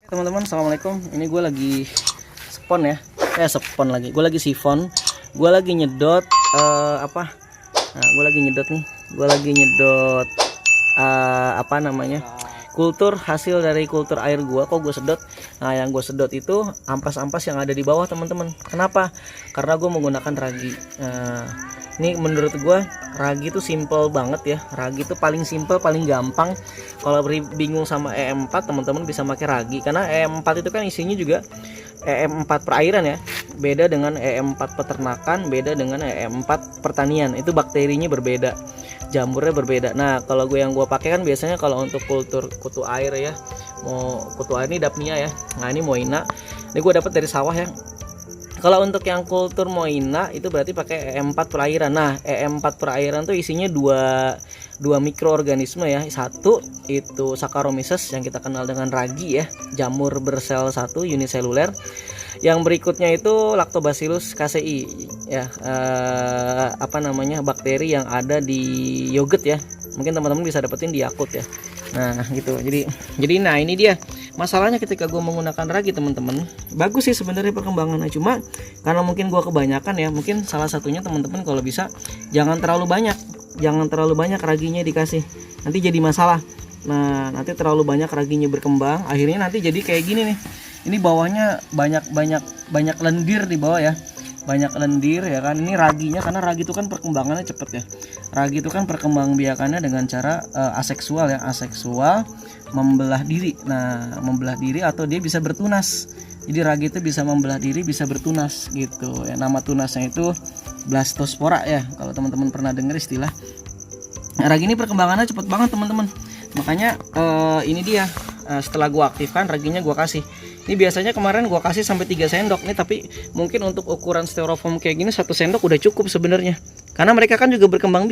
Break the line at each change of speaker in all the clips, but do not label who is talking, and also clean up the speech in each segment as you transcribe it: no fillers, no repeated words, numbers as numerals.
Teman-teman, assalamualaikum. Ini gue lagi spon ya, spon lagi. Gue lagi sifon. Gue lagi nyedot apa? Nah, gue lagi nyedot nih. Gue lagi nyedot apa namanya? Kultur hasil dari kultur air gue. Kok gue sedot? Nah, yang gue sedot itu ampas-ampas yang ada di bawah, teman-teman. Kenapa? Karena gue menggunakan ragi. Ini menurut gue ragi itu simple banget ya. Ragi itu paling simple, paling gampang. Kalau bingung sama EM4, teman-teman bisa pakai ragi. Karena EM4 itu kan isinya juga EM4 perairan ya. Beda dengan EM4 peternakan, beda dengan EM4 pertanian. Itu bakterinya berbeda, jamurnya berbeda. Nah, kalau yang gue pakai kan biasanya kalau untuk kultur kutu air ya. Mau kutu air ini Daphnia ya. Nah, ini Moina. Ini gue dapat dari sawah ya. Kalau untuk yang kultur Moina itu berarti pakai EM4 perairan. Nah, EM4 perairan tuh isinya dua mikroorganisme ya. Satu itu Saccharomyces yang kita kenal dengan ragi ya, jamur bersel satu uniseluler. Yang berikutnya itu Lactobacillus casei ya, apa namanya, bakteri yang ada di yogurt ya. Mungkin teman-teman bisa dapetin di Yakult ya. Nah, gitu. Jadi nah ini dia. Masalahnya ketika gue menggunakan ragi, teman-teman, bagus sih sebenarnya perkembangannya, cuma karena mungkin gue kebanyakan ya, mungkin salah satunya teman-teman kalau bisa jangan terlalu banyak raginya dikasih, nanti jadi masalah. Nah, nanti terlalu banyak raginya berkembang, akhirnya nanti jadi kayak gini nih. Ini bawahnya banyak lendir di bawah ya, banyak lendir ya kan. Ini raginya, karena ragi itu kan perkembangannya cepet ya. Ragi itu kan perkembangbiakannya dengan cara aseksual ya, aseksual membelah diri. Nah, membelah diri atau dia bisa bertunas. Jadi ragi itu bisa membelah diri, bisa bertunas gitu ya. Nama tunasnya itu blastospora ya, kalau teman-teman pernah dengar istilah. Nah, ragi ini perkembangannya cepet banget, teman-teman. Makanya ini dia, setelah gua aktifkan raginya gua kasih. Ini biasanya kemarin gua kasih sampai 3 sendok nih, tapi mungkin untuk ukuran styrofoam kayak gini 1 sendok udah cukup sebenarnya. Karena mereka kan juga berkembang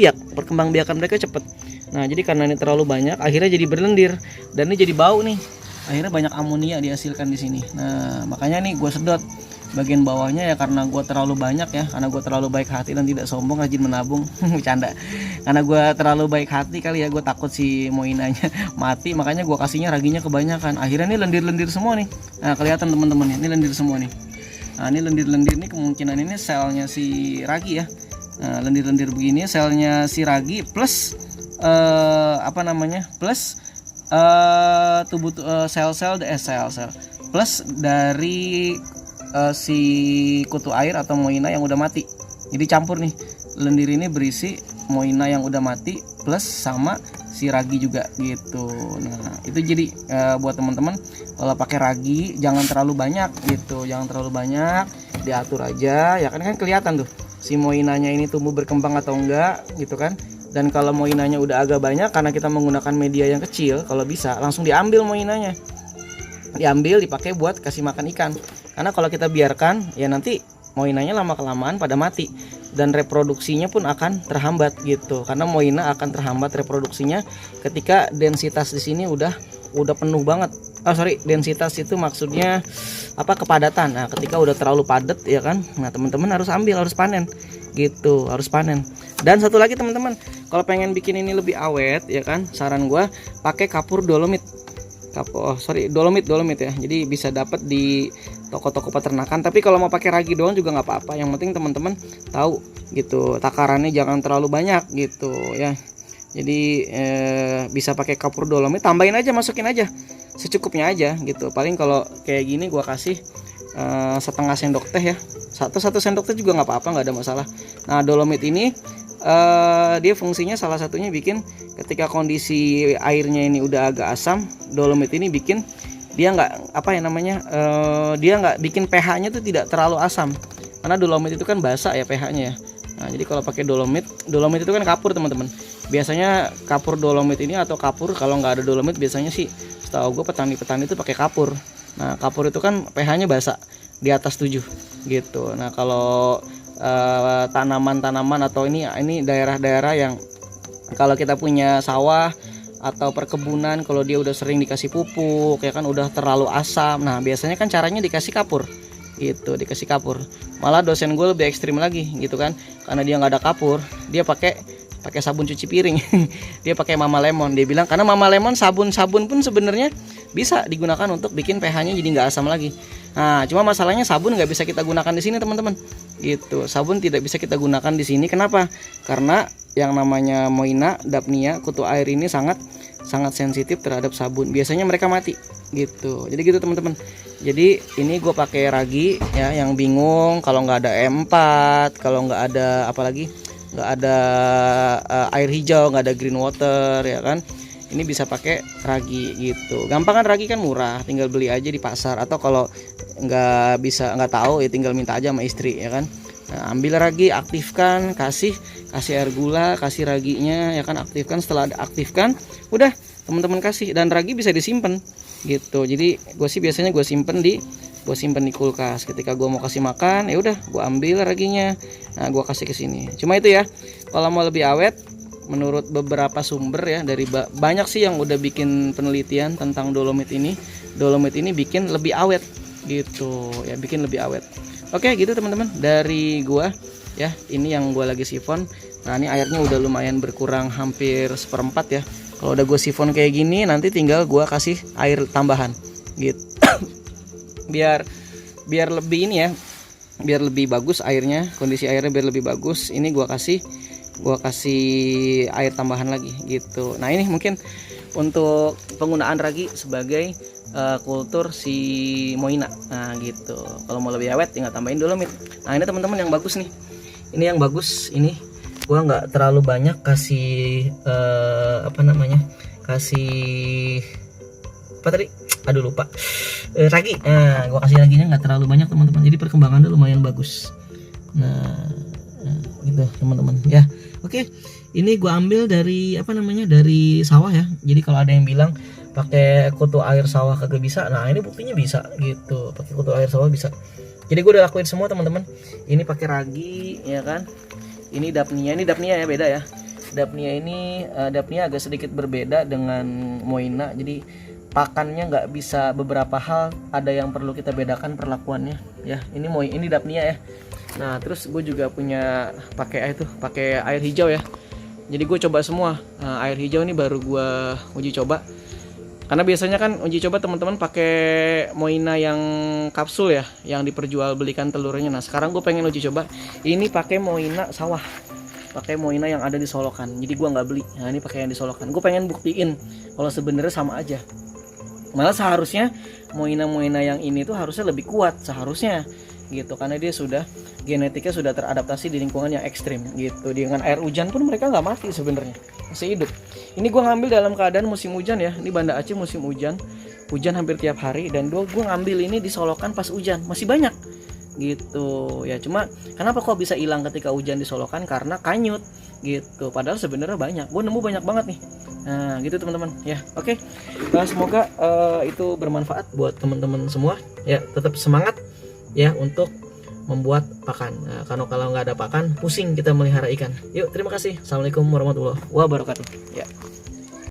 biakan mereka cepet. Nah, jadi karena ini terlalu banyak, akhirnya jadi berlendir dan ini jadi bau nih. Akhirnya banyak amonia dihasilkan di sini. Nah, makanya nih gue sedot bagian bawahnya ya, karena gue terlalu banyak ya, karena gue terlalu baik hati dan tidak sombong, rajin menabung. Bercanda. Karena gue terlalu baik hati kali ya, gue takut si Moinanya mati, makanya gue kasihnya raginya kebanyakan. Akhirnya ini lendir-lendir semua nih. Nah, kelihatan teman-teman ini lendir semua nih. Nah, ini lendir-lendir nih, kemungkinan ini selnya si ragi ya. Nah, lendir-lendir begini selnya si ragi plus apa namanya, plus sel-sel plus dari si kutu air atau Moina yang udah mati. Jadi campur nih, lendir ini berisi Moina yang udah mati plus sama si ragi juga gitu. Nah, itu jadi buat teman-teman kalau pakai ragi jangan terlalu banyak gitu, jangan terlalu banyak, diatur aja ya kan kelihatan tuh si Moinanya ini tumbuh berkembang atau enggak gitu kan. Dan kalau Moinanya udah agak banyak, karena kita menggunakan media yang kecil, kalau bisa langsung diambil Moinanya, diambil dipakai buat kasih makan ikan. Karena kalau kita biarkan ya nanti Moinanya lama kelamaan pada mati dan reproduksinya pun akan terhambat gitu. Karena Moina akan terhambat reproduksinya ketika densitas di sini udah penuh banget. Densitas itu maksudnya apa, kepadatan. Nah, ketika udah terlalu padat ya kan, nah teman-teman harus panen gitu, harus panen. Dan satu lagi teman-teman, kalau pengen bikin ini lebih awet ya kan, saran gua pakai kapur dolomit. Dolomit ya. Jadi bisa dapat di toko-toko peternakan. Tapi kalau mau pakai ragi doang juga nggak apa-apa. Yang penting teman-teman tahu gitu, takarannya jangan terlalu banyak gitu ya. Jadi bisa pakai kapur dolomit, tambahin aja, masukin aja secukupnya aja gitu. Paling kalau kayak gini gua kasih setengah sendok teh ya, satu sendok teh juga nggak apa-apa, nggak ada masalah. Nah, dolomit ini dia fungsinya salah satunya bikin ketika kondisi airnya ini udah agak asam, dolomit ini bikin dia nggak apa ya namanya, dia nggak bikin pH-nya tuh tidak terlalu asam, karena dolomit itu kan basa ya pH-nya ya. Nah, jadi kalau pakai dolomit itu kan kapur teman-teman. Biasanya kapur dolomit ini atau kapur, kalau nggak ada dolomit biasanya sih setahu gue petani-petani itu pakai kapur. Nah, kapur itu kan pH-nya basa di atas 7 gitu. Nah, kalau tanaman-tanaman atau ini daerah-daerah yang kalau kita punya sawah atau perkebunan, kalau dia udah sering dikasih pupuk ya kan, udah terlalu asam. Nah, biasanya kan caranya dikasih kapur gitu, dikasih kapur. Malah dosen gue lebih ekstrim lagi gitu kan, karena dia nggak ada kapur, dia pakai sabun cuci piring. Dia pakai Mama Lemon. Dia bilang karena Mama Lemon sabun pun sebenarnya bisa digunakan untuk bikin pH-nya jadi nggak asam lagi. Nah, cuma masalahnya sabun nggak bisa kita gunakan di sini teman-teman. Gitu, sabun tidak bisa kita gunakan di sini. Kenapa? Karena yang namanya Moina, Daphnia, kutu air ini sangat sensitif terhadap sabun. Biasanya mereka mati. Gitu. Jadi gitu teman-teman. Jadi ini gue pakai ragi ya. Yang bingung kalau nggak ada E4, kalau nggak ada apalagi, nggak ada air hijau, nggak ada green water ya kan. Ini bisa pakai ragi gitu. Gampang kan, ragi kan murah, tinggal beli aja di pasar, atau kalau nggak tahu ya tinggal minta aja sama istri ya kan. Nah, ambil ragi, aktifkan, kasih air gula, kasih raginya ya kan, aktifkan. Setelah aktifkan, udah teman-teman kasih, dan ragi bisa disimpan gitu. Jadi gue sih biasanya gue simpen di kulkas. Ketika gue mau kasih makan, ya udah gue ambil raginya, nah gue kasih ke sini. Cuma itu ya, kalau mau lebih awet, menurut beberapa sumber ya, dari banyak sih yang udah bikin penelitian tentang dolomit ini bikin lebih awet gitu ya, bikin lebih awet. Oke gitu teman-teman, dari gua ya, ini yang gua lagi sifon. Nah ini airnya udah lumayan berkurang, hampir 1/4 ya. Kalau udah gue sifon kayak gini, nanti tinggal gua kasih air tambahan gitu. biar lebih ini ya, biar lebih bagus airnya, kondisi airnya biar lebih bagus. Ini gua kasih air tambahan lagi gitu. Nah ini mungkin untuk penggunaan ragi sebagai kultur si Moina. Nah gitu. Kalau mau lebih awet tinggal tambahin dolomit. Nah ini teman-teman yang bagus nih. Ini yang bagus. Ini gua nggak terlalu banyak kasih kasih apa tadi? Aduh lupa. Ragi. Nah gua kasih raginya nggak terlalu banyak teman-teman. Jadi perkembangannya lumayan bagus. Nah gitu teman-teman ya. Oke, ini gua ambil dari dari sawah ya. Jadi kalau ada yang bilang pakai kutu air sawah kagak bisa, nah ini buktinya bisa gitu. Pakai kutu air sawah bisa. Jadi gue udah lakuin semua teman-teman. Ini pakai ragi ya kan. Ini Daphnia ya, beda ya. Daphnia agak sedikit berbeda dengan Moina. Jadi pakannya nggak bisa, beberapa hal ada yang perlu kita bedakan perlakuannya ya. Ini Daphnia ya. Nah terus gue juga punya pakai air hijau ya. Jadi gue coba semua. Nah, air hijau ini baru gue uji coba. Karena biasanya kan uji coba teman-teman pakai Moina yang kapsul ya, yang diperjualbelikan telurnya. Nah sekarang gue pengen uji coba. Ini pakai Moina sawah, pakai Moina yang ada di solokan. Jadi gue nggak beli. Nah ini pakai yang di solokan. Gue pengen buktiin kalau sebenarnya sama aja. Malah seharusnya Moina yang ini tuh harusnya lebih kuat seharusnya gitu, karena dia genetiknya sudah teradaptasi di lingkungan yang ekstrim gitu. Dengan air hujan pun mereka nggak mati sebenarnya, masih hidup. Ini gue ngambil dalam keadaan musim hujan ya. Ini Banda Aceh musim hujan hampir tiap hari, dan gue ngambil ini di solokan pas hujan masih banyak gitu ya. Cuma kenapa kok bisa hilang ketika hujan di solokan? Karena kanyut gitu, padahal sebenarnya banyak. Gue nemu banyak banget nih. Nah gitu teman-teman ya. Oke. Nah, semoga itu bermanfaat buat teman-teman semua ya. Tetap semangat ya untuk membuat pakan. Nah, kalau nggak ada pakan, pusing kita melihara ikan. Yuk, terima kasih. Assalamualaikum warahmatullahi wabarakatuh. Ya.